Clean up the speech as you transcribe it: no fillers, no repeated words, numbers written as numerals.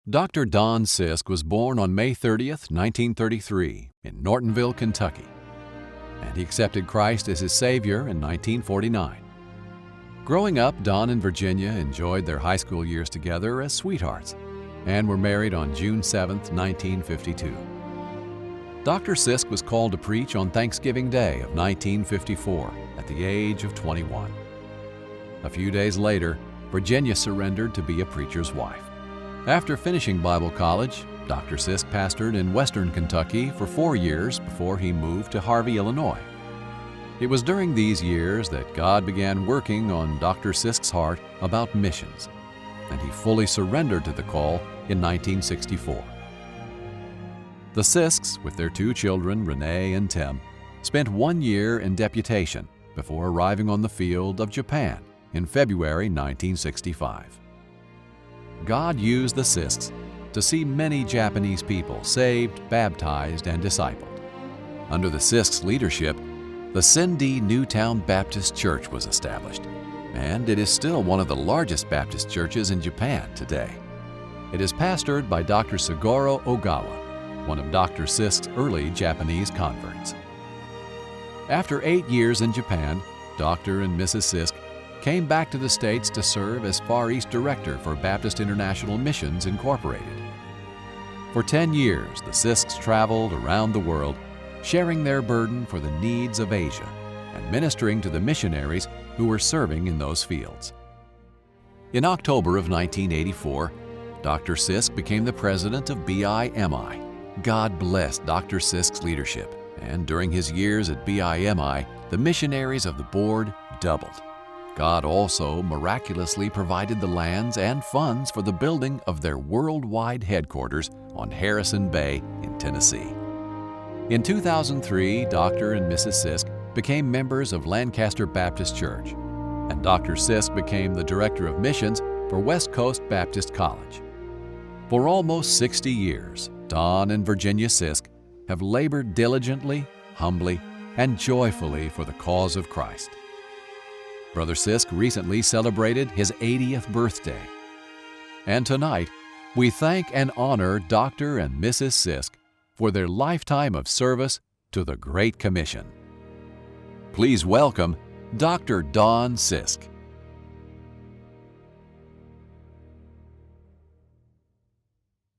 Dr. Don Sisk was born on May 30th, 1933, in Nortonville, Kentucky, and he accepted Christ as his Savior in 1949. Growing up, Don and Virginia enjoyed their high school years together as sweethearts and were married on June 7, 1952. Dr. Sisk was called to preach on Thanksgiving Day of 1954 at the age of 21. A few days later, Virginia surrendered to be a preacher's wife. After finishing Bible college, Dr. Sisk pastored in western Kentucky for 4 years before he moved to Harvey, Illinois. It was during these years that God began working on Dr. Sisk's heart about missions, and he fully surrendered to the call in 1964. The Sisks, with their 2 children, Renee and Tim, spent 1 year in deputation before arriving on the field of Japan in February 1965. God used the Sisks to see many Japanese people saved, baptized, and discipled. Under the Sisk's leadership, the Sendai Newtown Baptist Church was established, and it is still one of the largest Baptist churches in Japan today. It is pastored by Dr. Sugoro Ogawa, one of Dr. Sisk's early Japanese converts. After 8 years in Japan, Dr. and Mrs. Sisk came back to the States to serve as Far East Director for Baptist International Missions, Incorporated. For 10 years, the Sisks traveled around the world, sharing their burden for the needs of Asia and ministering to the missionaries who were serving in those fields. In October of 1984, Dr. Sisk became the president of BIMI. God blessed Dr. Sisk's leadership, and during his years at BIMI, the missionaries of the board doubled. God also miraculously provided the lands and funds for the building of their worldwide headquarters on Harrison Bay in Tennessee. In 2003, Dr. and Mrs. Sisk became members of Lancaster Baptist Church, and Dr. Sisk became the Director of Missions for West Coast Baptist College. For almost 60 years, Don and Virginia Sisk have labored diligently, humbly, and joyfully for the cause of Christ. Brother Sisk recently celebrated his 80th birthday. And tonight, we thank and honor Dr. and Mrs. Sisk for their lifetime of service to the Great Commission. Please welcome Dr. Don Sisk.